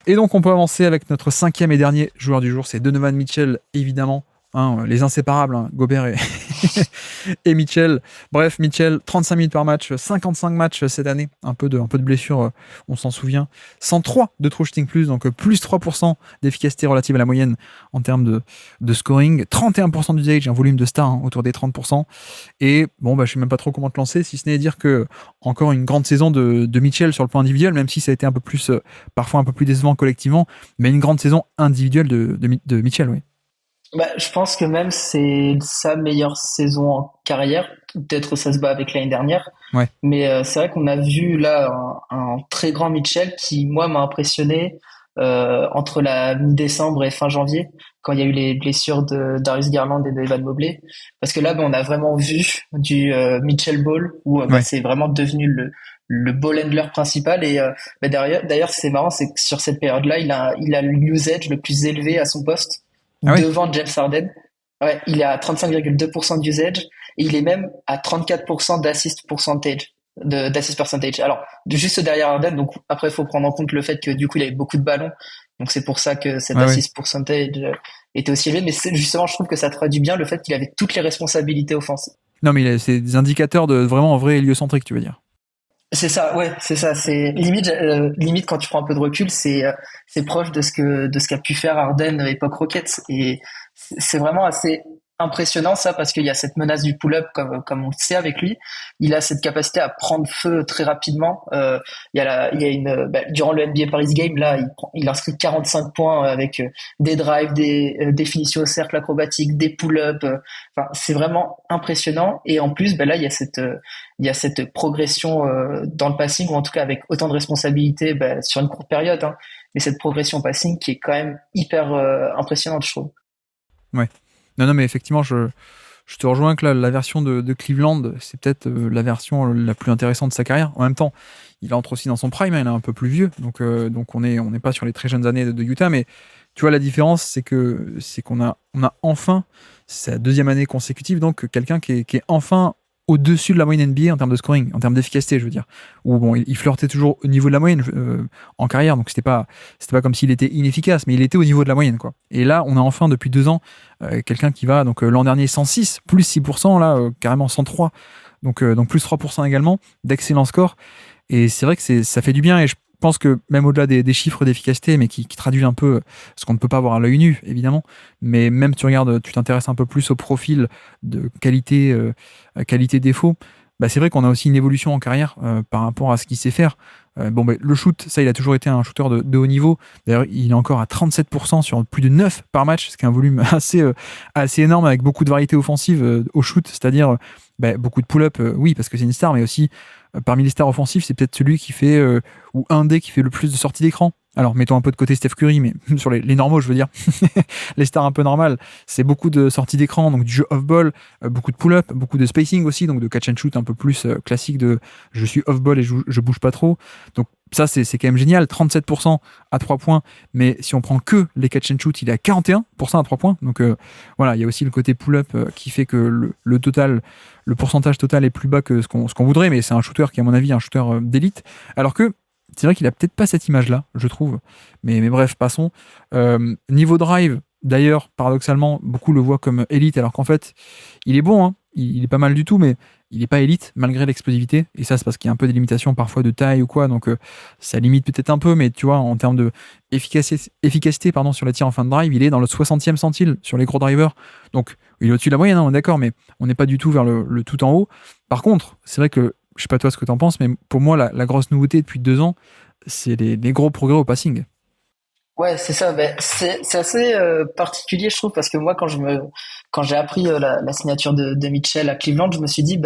Et donc, on peut avancer avec notre 5e et dernier joueur du jour, c'est Donovan Mitchell, évidemment. Hein, les inséparables, hein, Gobert et Mitchell. Bref, Mitchell, 35 minutes par match, 55 matchs cette année. Un peu de blessure, on s'en souvient. 103 de true shooting plus, donc plus 3% d'efficacité relative à la moyenne en termes de scoring. 31% d'usage, un volume de star autour des 30%. Et bon, je sais même pas trop comment te lancer, si ce n'est dire que encore une grande saison de Mitchell sur le plan individuel, même si ça a été un peu plus, parfois un peu plus décevant collectivement, mais une grande saison individuelle de Mitchell, oui. Je pense que même c'est sa meilleure saison en carrière. Peut-être ça se bat avec l'année dernière. Ouais. Mais c'est vrai qu'on a vu là un très grand Mitchell qui, moi, m'a impressionné entre la mi-décembre et fin janvier, quand il y a eu les blessures de Darius Garland et de Evan Mobley. Parce que là, on a vraiment vu du Mitchell Ball, où Ouais. c'est vraiment devenu le ball handler principal. Et d'ailleurs, c'est marrant, c'est que sur cette période-là, il a l'usage le plus élevé à son poste Ah ouais. devant James Harden. Ouais, il est à 35,2% d'usage et il est même à 34% d'assist percentage. Alors, juste derrière Harden, donc après, il faut prendre en compte le fait que du coup, il avait beaucoup de ballons. Donc, c'est pour ça que cet Ouais. assist percentage était aussi élevé. Mais justement, je trouve que ça traduit bien le fait qu'il avait toutes les responsabilités offensives. Non, mais c'est des indicateurs de vraiment en vrai héliocentrique, tu veux dire. C'est ça, ouais, c'est ça. C'est limite quand tu prends un peu de recul, c'est proche de ce qu'a pu faire Harden époque Rockets, et c'est vraiment assez impressionnant ça, parce qu'il y a cette menace du pull-up comme on le sait avec lui. Il a cette capacité à prendre feu très rapidement. Il y a durant le NBA Paris Game là, il inscrit 45 points avec des drives, des finitions au cercle acrobatique, des pull-ups. Enfin, c'est vraiment impressionnant. Et en plus, là, il y a cette progression dans le passing, ou en tout cas avec autant de responsabilités sur une courte période, hein, mais cette progression passing qui est quand même hyper impressionnante, je trouve. Ouais. Non, mais effectivement, je te rejoins que la version de Cleveland, c'est peut-être la version la plus intéressante de sa carrière. En même temps, il entre aussi dans son prime, hein, il est un peu plus vieux, donc on n'est pas sur les très jeunes années de Utah, mais tu vois, la différence, c'est qu'on a enfin, sa deuxième année consécutive, donc quelqu'un qui est enfin au-dessus de la moyenne NBA en termes de scoring, en termes d'efficacité, je veux dire. Où bon, il flirtait toujours au niveau de la moyenne en carrière, donc c'était pas comme s'il était inefficace, mais il était au niveau de la moyenne, quoi. Et là, on a enfin depuis 2 ans quelqu'un qui va, donc l'an dernier 106, plus 6%, là carrément 103, donc plus 3% également, d'excellents scores. Et c'est vrai que ça fait du bien, et je pense que même au-delà des chiffres d'efficacité, mais qui traduisent un peu ce qu'on ne peut pas voir à l'œil nu, évidemment, mais même tu t'intéresses un peu plus au profil de qualité-défaut, c'est vrai qu'on a aussi une évolution en carrière par rapport à ce qu'il sait faire. Le shoot, ça, il a toujours été un shooter de haut niveau. D'ailleurs, il est encore à 37% sur plus de 9 par match, ce qui est un volume assez énorme, avec beaucoup de variété offensive au shoot, c'est-à-dire beaucoup de pull-up, oui, parce que c'est une star, mais aussi parmi les stars offensifs, c'est peut-être celui qui fait, ou un des qui fait le plus de sorties d'écran. Alors, mettons un peu de côté Steph Curry, mais sur les normaux, je veux dire, les stars un peu normales, c'est beaucoup de sorties d'écran, donc du jeu off-ball, beaucoup de pull-up, beaucoup de spacing aussi, donc de catch and shoot un peu plus classique de je suis off-ball et je bouge pas trop. Donc, ça, c'est quand même génial. 37% à 3 points, mais si on prend que les catch and shoot, il est à 41% à 3 points. Donc, voilà, il y a aussi le côté pull-up qui fait que le pourcentage total est plus bas que ce qu'on voudrait, mais c'est un shooter qui, à mon avis, est un shooter d'élite. Alors que c'est vrai qu'il a peut-être pas cette image-là, je trouve. Mais bref, passons. Niveau drive, d'ailleurs, paradoxalement, beaucoup le voient comme élite, alors qu'en fait, il est bon, hein, il est pas mal du tout, mais il n'est pas élite malgré l'explosivité. Et ça, c'est parce qu'il y a un peu des limitations parfois de taille ou quoi, donc ça limite peut-être un peu, mais tu vois, en termes de efficacité sur les tirs en fin de drive, il est dans le 60e centile sur les gros drivers. Donc, il est au-dessus de la moyenne, hein, on est d'accord, mais on n'est pas du tout vers le tout en haut. Par contre, c'est vrai que, je sais pas toi ce que t'en penses, mais pour moi, la grosse nouveauté depuis 2 ans, c'est les gros progrès au passing. Ouais, c'est ça. C'est assez particulier, je trouve, parce que moi, quand j'ai appris la signature de Mitchell à Cleveland, je me suis dit,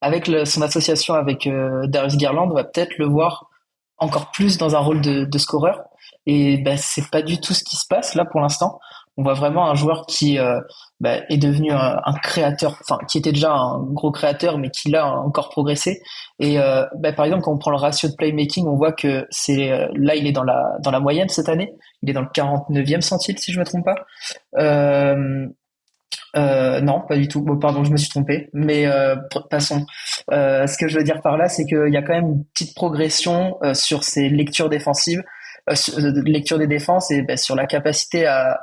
avec son association avec Darius Garland, on va peut-être le voir encore plus dans un rôle de scoreur. Et c'est pas du tout ce qui se passe là pour l'instant. On voit vraiment un joueur qui est devenu un créateur, enfin qui était déjà un gros créateur, mais qui l'a encore progressé. Et par exemple, quand on prend le ratio de playmaking, on voit que là il est dans la moyenne cette année. Il est dans le 49e centile si je me trompe pas. Euh, non, pas du tout. Bon, pardon, je me suis trompé. Mais passons. Ce que je veux dire par là, c'est qu'il y a quand même une petite progression sur ses lectures défensives. lecture des défenses et sur la capacité à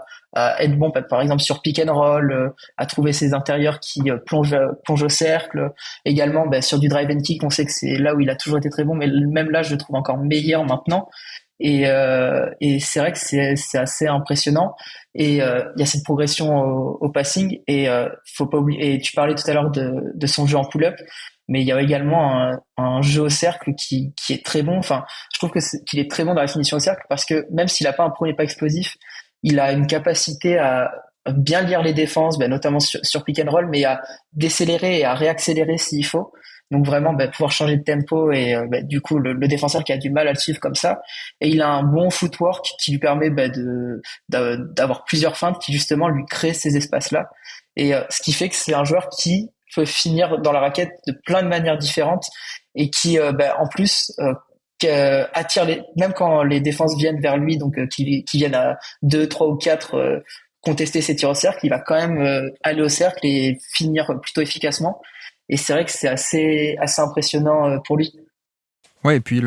être bon, par exemple sur pick and roll, à trouver ses intérieurs qui plongent au cercle. Également, sur du drive and kick, on sait que c'est là où il a toujours été très bon, mais même là, je le trouve encore meilleur maintenant. Et c'est vrai que c'est assez impressionnant. Et il y a cette progression au passing. Et faut pas oublier. Et tu parlais tout à l'heure de son jeu en pull-up, mais il y a également un jeu au cercle qui est très bon. Enfin, je trouve qu'il est très bon dans la finition au cercle parce que même s'il a pas un premier pas explosif, il a une capacité à bien lire les défenses, notamment sur pick and roll, mais à décélérer et à réaccélérer s'il faut. Donc vraiment pouvoir changer de tempo et du coup le défenseur qui a du mal à le suivre comme ça. Et il a un bon footwork qui lui permet d'avoir plusieurs feintes qui justement lui créent ces espaces-là. Et ce qui fait que c'est un joueur qui peut finir dans la raquette de plein de manières différentes et qui en plus attire même quand les défenses viennent vers lui, donc qui viennent à 2, 3 ou 4 contester ses tirs au cercle, il va quand même aller au cercle et finir plutôt efficacement. Et c'est vrai que c'est assez impressionnant pour lui. Ouais, et puis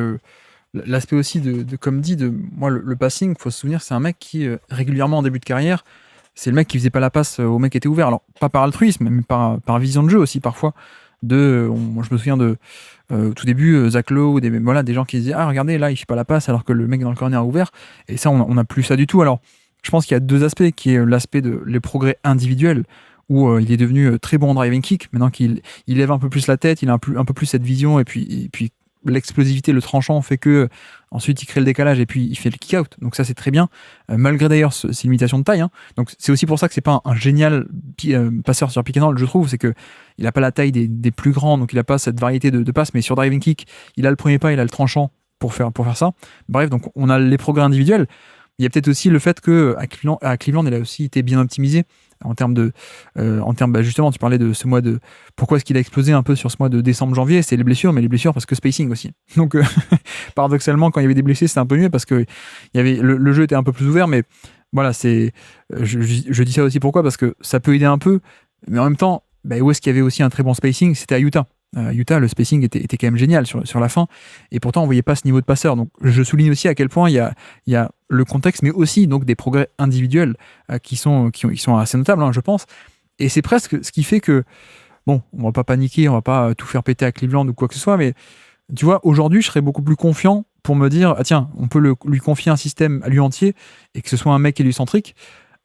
l'aspect aussi comme dit, moi, le passing, faut se souvenir, c'est un mec qui, régulièrement en début de carrière, c'est le mec qui faisait pas la passe au mec qui était ouvert. Alors, pas par altruisme, mais par vision de jeu aussi, parfois. Moi, je me souviens de tout début, Zach Lowe, des gens qui disaient ah, regardez, là, il fait pas la passe alors que le mec dans le corner a ouvert. Et ça, on n'a plus ça du tout. Alors, je pense qu'il y a deux aspects, qui est l'aspect de les progrès individuels, où il est devenu très bon en driving kick. Maintenant qu'il lève un peu plus la tête, il a un peu plus cette vision, et puis l'explosivité, le tranchant fait que ensuite il crée le décalage et puis il fait le kick out. Donc ça c'est très bien, malgré d'ailleurs ses limitations de taille. Hein. Donc c'est aussi pour ça que c'est pas un génial passeur sur pick and roll, je trouve, c'est que il a pas la taille des plus grands, donc il a pas cette variété de passes, mais sur driving kick, il a le premier pas, il a le tranchant pour faire ça. Bref, donc on a les progrès individuels. Il y a peut-être aussi le fait que à Cleveland, il a aussi été bien optimisé en termes justement, tu parlais de ce mois de pourquoi est-ce qu'il a explosé un peu sur ce mois de décembre-janvier, c'est les blessures, mais les blessures parce que spacing aussi. Donc paradoxalement, quand il y avait des blessés, c'était un peu mieux parce que il y avait le jeu était un peu plus ouvert, mais voilà, je dis ça aussi pourquoi, parce que ça peut aider un peu, mais en même temps, où est-ce qu'il y avait aussi un très bon spacing, c'était à Utah. Utah, le spacing était quand même génial sur la fin, et pourtant on voyait pas ce niveau de passeur. Donc je souligne aussi à quel point il y a le contexte, mais aussi donc des progrès individuels qui sont assez notables, hein, je pense. Et c'est presque ce qui fait que bon, on va pas paniquer, on va pas tout faire péter à Cleveland ou quoi que ce soit, mais tu vois, aujourd'hui, je serais beaucoup plus confiant pour me dire ah tiens, on peut lui confier un système à lui entier et que ce soit un mec hélicentrique.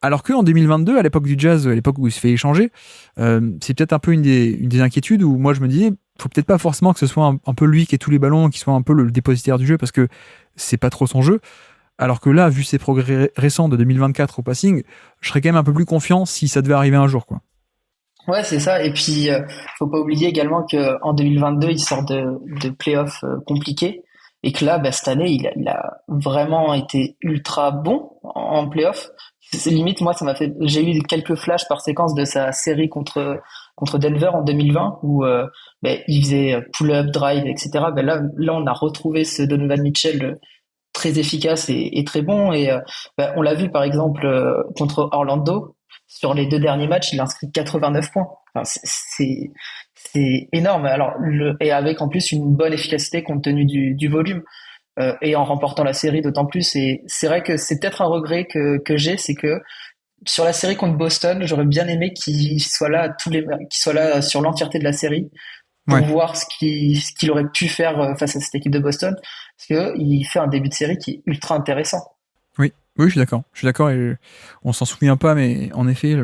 Alors qu'en 2022, à l'époque du Jazz, à l'époque où il se fait échanger, c'est peut-être un peu une des inquiétudes où moi je me disais, faut peut-être pas forcément que ce soit un peu lui qui ait tous les ballons, qui soit un peu le dépositaire du jeu, parce que c'est pas trop son jeu. Alors que là, vu ses progrès récents de 2024 au passing, je serais quand même un peu plus confiant si ça devait arriver un jour, quoi. Ouais, c'est ça. Et puis, faut pas oublier également que en 2022, il sort de playoffs compliqués et que là, cette année, il a vraiment été ultra bon en playoffs. C'est limite, moi, j'ai eu quelques flashs par séquence de sa série contre Denver en 2020 où il faisait pull-up, drive, etc. Là, on a retrouvé ce Donovan Mitchell très efficace et très bon. Et on l'a vu par exemple contre Orlando. Sur les 2 derniers matchs, il a inscrit 89 points. Enfin, c'est énorme. Alors, et avec en plus une bonne efficacité compte tenu du volume. Et en remportant la série d'autant plus. Et c'est vrai que c'est peut-être un regret que j'ai, c'est que sur la série contre Boston, j'aurais bien aimé qu'il soit là qu'il soit là sur l'entièreté de la série pour voir ce qu'il aurait pu faire face à cette équipe de Boston, parce que il fait un début de série qui est ultra intéressant. Oui, je suis d'accord. Et on s'en souvient pas, mais en effet,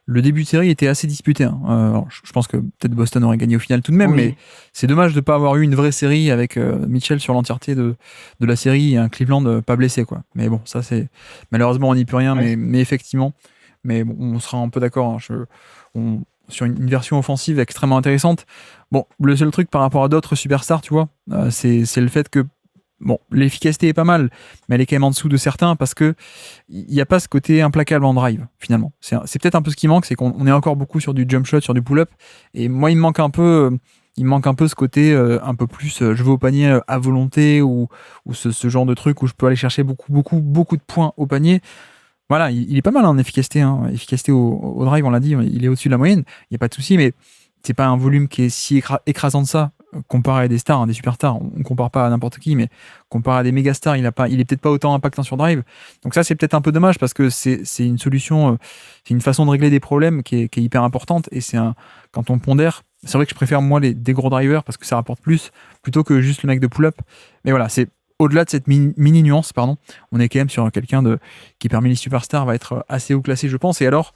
le début de série était assez disputé. Hein. Alors, je pense que peut-être Boston aurait gagné au final tout de même, mais c'est dommage de ne pas avoir eu une vraie série avec Mitchell sur l'entièreté de la série et un Cleveland pas blessé, quoi. Mais bon, ça c'est malheureusement on n'y peut rien, mais effectivement, mais bon, on sera un peu d'accord. Hein. Sur une version offensive extrêmement intéressante. Bon, le seul truc par rapport à d'autres superstars, tu vois, c'est le fait que bon, l'efficacité est pas mal, mais elle est quand même en dessous de certains parce que il n'y a pas ce côté implacable en drive, finalement. C'est peut-être un peu ce qui manque, c'est qu'on est encore beaucoup sur du jump shot, sur du pull-up, et moi, il me manque un peu ce côté un peu plus je vais au panier à volonté ou ce genre de truc où je peux aller chercher beaucoup de points au panier. Voilà, il est pas mal en efficacité. Hein. Efficacité au drive, on l'a dit, il est au-dessus de la moyenne, il n'y a pas de souci, mais c'est pas un volume qui est si écrasant de ça comparé à des stars, hein, des superstars, on compare pas à n'importe qui, mais comparé à des méga stars, il est peut-être pas autant impactant sur drive. Donc ça, c'est peut-être un peu dommage parce que c'est une solution, c'est une façon de régler des problèmes qui est hyper importante. Et quand on pondère, c'est vrai que je préfère moi des gros drivers parce que ça rapporte plus plutôt que juste le mec de pull-up. Mais voilà, c'est au-delà de cette mini nuance, pardon, on est quand même sur quelqu'un qui parmi les superstars va être assez haut classé, je pense. Et alors,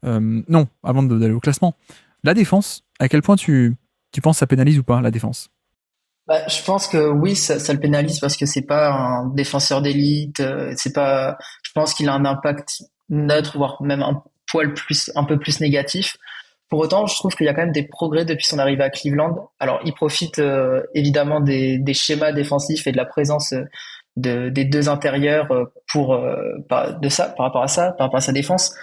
non, avant d'aller au classement, la défense, à quel point tu penses que ça pénalise ou pas la défense? Bah, je pense que oui, ça le pénalise parce que c'est pas un défenseur d'élite. C'est pas. Je pense qu'il a un impact neutre, voire même un peu plus négatif. Pour autant, je trouve qu'il y a quand même des progrès depuis son arrivée à Cleveland. Alors, il profite évidemment des schémas défensifs et de la présence des deux intérieurs par rapport à sa défense.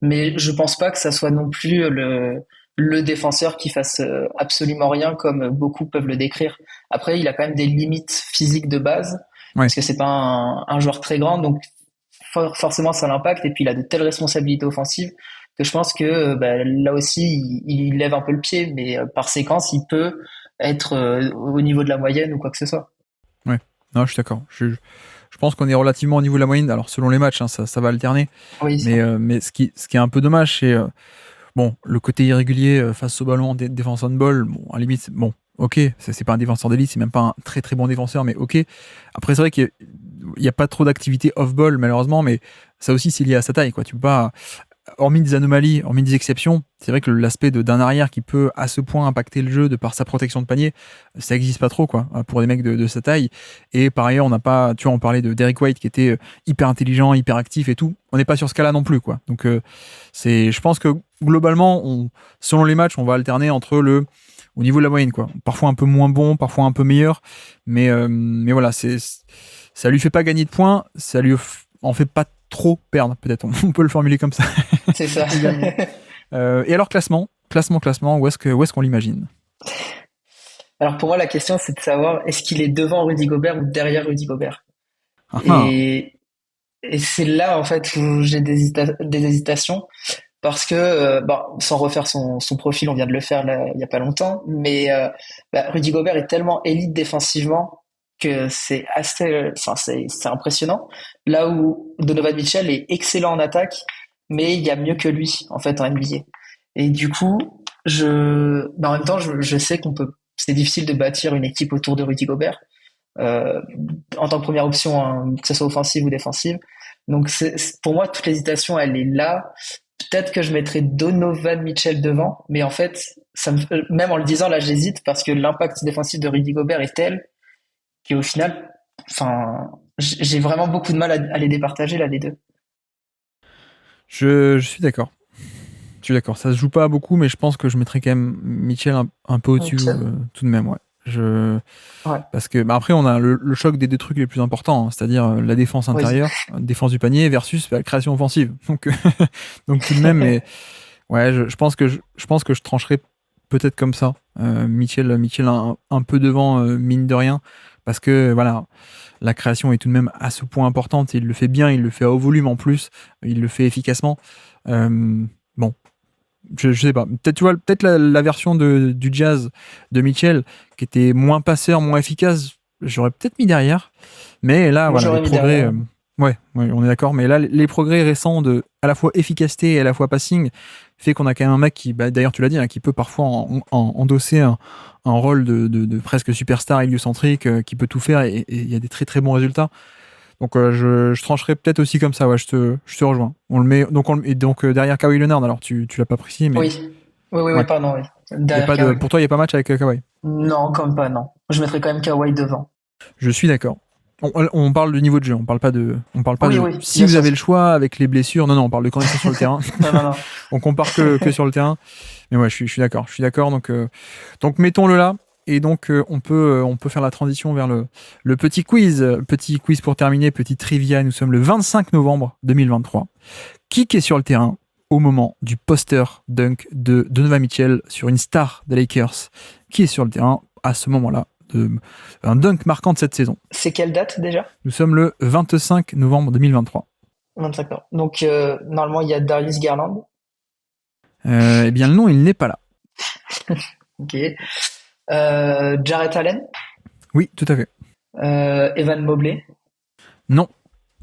Mais je pense pas que ça soit non plus le défenseur qui fasse absolument rien comme beaucoup peuvent le décrire. Après, il a quand même des limites physiques de base Ouais. parce que c'est pas un joueur très grand, donc forcément ça l'impacte. Et puis il a de telles responsabilités offensives que je pense que là aussi il lève un peu le pied, mais par séquence il peut être au niveau de la moyenne ou quoi que ce soit. Ouais, non, je suis d'accord. Je pense qu'on est relativement au niveau de la moyenne. Alors, selon les matchs, hein, ça va alterner. Oui, Mais ce qui est un peu dommage, c'est bon, le côté irrégulier face au ballon, défense on ball. Bon, à la limite, bon, ok, c'est pas un défenseur d'élite, c'est même pas un très très bon défenseur, mais ok. Après, c'est vrai qu'il n'y a pas trop d'activité off-ball, malheureusement, mais ça aussi, c'est lié à sa taille, quoi. Tu peux pas, hormis des anomalies, hormis des exceptions, c'est vrai que l'aspect d'un arrière qui peut à ce point impacter le jeu de par sa protection de panier, ça n'existe pas trop quoi pour des mecs de sa taille. Et par ailleurs, on n'a pas, tu vois, on parlait de Derrick White qui était hyper intelligent, hyper actif et tout. On n'est pas sur ce cas-là non plus quoi. Donc je pense que globalement, selon les matchs, on va alterner entre au niveau de la moyenne quoi. Parfois un peu moins bon, parfois un peu meilleur, mais voilà, ça lui fait pas gagner de points, ça lui en fait pas trop perdre, peut-être, on peut le formuler comme ça. c'est ça. Et alors, classement, où est-ce qu'on l'imagine? Alors pour moi, la question c'est de savoir est-ce qu'il est devant Rudy Gobert ou derrière Rudy Gobert. Ah, ah. Et, et c'est là en fait où j'ai des hésitations parce que sans refaire son profil, on vient de le faire là, il y a pas longtemps, mais Rudy Gobert est tellement élite défensivement que c'est assez, enfin c'est impressionnant. Là où Donovan Mitchell est excellent en attaque, mais il y a mieux que lui en fait en NBA. Et du coup, en même temps, je sais c'est difficile de bâtir une équipe autour de Rudy Gobert euh, en tant que première option, hein, que ce soit offensive ou défensive. Donc pour moi, toute l'hésitation, elle est là. Peut-être que je mettrais Donovan Mitchell devant, mais en fait, même en le disant, là, j'hésite parce que l'impact défensif de Rudy Gobert est tel qu'au final, enfin, j'ai vraiment beaucoup de mal à les départager, là, les deux. Je suis d'accord. Je suis d'accord. Ça se joue pas beaucoup, mais je pense que je mettrais quand même Mitchell un peu au-dessus Mitchell. tout de même. Ouais. Ouais. Parce que après, on a le choc des deux trucs les plus importants, hein, c'est-à-dire la défense Oui. intérieure, défense du panier versus la création offensive. Donc, donc tout de même, mais ouais, je pense que je trancherais peut-être comme ça. Mitchell un peu devant, mine de rien, parce que voilà, la création est tout de même à ce point importante. Il le fait bien, il le fait à haut volume en plus, il le fait efficacement. Bon, je sais pas. Peut-être tu vois, peut-être la version du Jazz de Mitchell qui était moins passeur, moins efficace, j'aurais peut-être mis derrière. Mais là, Moi, voilà, les j'aurais mis progrès. derrière. Ouais, on est d'accord. Mais là, les progrès récents de à la fois efficacité et à la fois passing fait qu'on a quand même un mec qui, d'ailleurs, tu l'as dit, hein, qui peut parfois endosser un rôle de presque superstar héliocentrique, qui peut tout faire et il y a des très très bons résultats. Donc je trancherais peut-être aussi comme ça. Ouais, je te rejoins. On le met donc derrière Kawhi Leonard. Alors tu l'as pas précisé, mais Oui. Oui, ouais. pardon, oui. Y a Derrière pas de, Kawhi. pour toi, il n'y a pas match avec Kawhi. Non, comme pas, non. Je mettrais quand même Kawhi devant. Je suis d'accord. On parle du niveau de jeu, on parle pas Oui, de oui, si bien vous sûr. avez le choix avec les blessures. Non, non, on parle de quand ils sont sur le terrain. Non, non, non. On compare que sur le terrain. Mais ouais, je suis d'accord. Je suis d'accord. Donc mettons-le là. Et donc on peut faire la transition vers le petit quiz. Petit quiz pour terminer, petit trivia. Nous sommes le 25 novembre 2023. Qui est sur le terrain au moment du poster dunk de Donovan Mitchell sur une star des Lakers? Qui est sur le terrain à ce moment-là? Un dunk marquant de cette saison. C'est quelle date déjà? Nous sommes le 25 novembre 2023. 25 ans. Donc, normalement, il y a Darius Garland. Eh bien, le nom, il n'est pas là. Ok. Jarrett Allen, Oui, tout à fait. Evan Mobley. Non,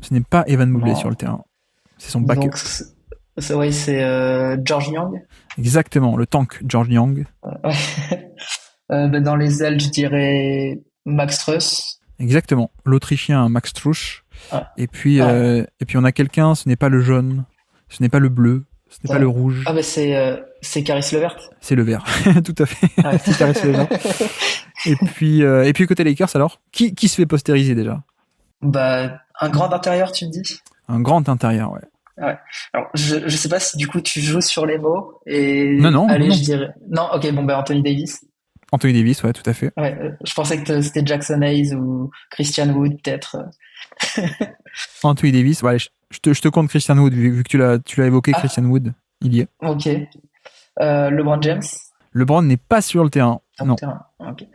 ce n'est pas Evan Mobley Non. sur le terrain. C'est son backup. Donc, c'est George Young. Exactement, le tank George Young. Ouais. Dans les ailes, je dirais Max Strus. Exactement, l'Autrichien Max Strusch. Ah. Et puis on a quelqu'un, ce n'est pas le jaune, ce n'est pas le bleu, ce n'est pas le rouge, Ah, c'est Caris LeVert. c'est le vert. Tout à fait, Ouais. c'est Caris LeVert. Et puis côté Lakers alors, qui se fait postériser déjà? Un grand intérieur, tu me dis? Un grand intérieur, ouais. Alors, je sais pas si du coup tu joues sur les mots et Non, allez, non. je dirais non. Ok, Anthony Davis. Anthony Davis, ouais, tout à fait. Ouais, je pensais que c'était Jackson Hayes ou Christian Wood peut-être. Anthony Davis, ouais, allez, je te compte Christian Wood, vu que tu l'as évoqué, Christian Wood, il y est. Ok. LeBron James. LeBron n'est pas sur le terrain, non. Ok.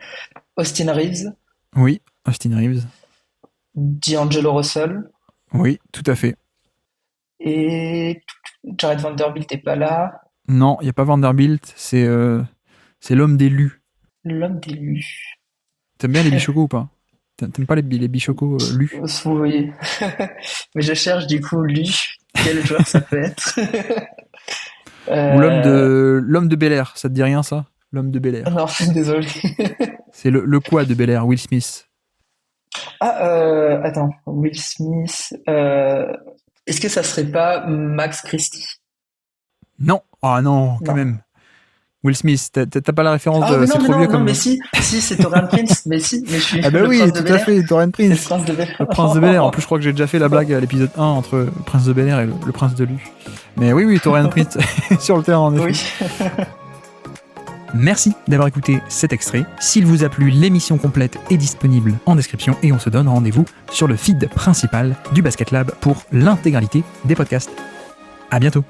Austin Reeves. Oui, Austin Reeves. D'Angelo Russell. Oui, tout à fait. Et Jared Vanderbilt n'est pas là. Non, il n'y a pas Vanderbilt, c'est l'homme d'élu. L'homme d'élu. T'aimes bien les bichocos ou pas? T'aimes pas les bichocos lus? Oui. Mais je cherche du coup lui. Quel joueur ça peut être? Ou l'homme de Bel Air, ça te dit rien ça? L'homme de Bel Air. Non, désolé. C'est le quoi de Bel Air? Will Smith. Attends, Will Smith. Est-ce que ça serait pas Max Christie? Non, ah non, quand même. Will Smith, t'as pas la référence de. Mais C'est trop vieux comme. mais si, c'est Torian Prince. Mais je suis Ah bah le oui, prince de tout à Bel-Air. fait, Torian Prince. Le prince de Bel-Air. Le prince de Bel Air. En plus, je crois que j'ai déjà fait la blague à l'épisode 1 entre le prince de Bel Air et le prince de Lu. Mais oui, Torian Prince sur le terrain en effet. Oui. Merci d'avoir écouté cet extrait. S'il vous a plu, l'émission complète est disponible en description et on se donne rendez-vous sur le feed principal du Basket Lab pour l'intégralité des podcasts. À bientôt.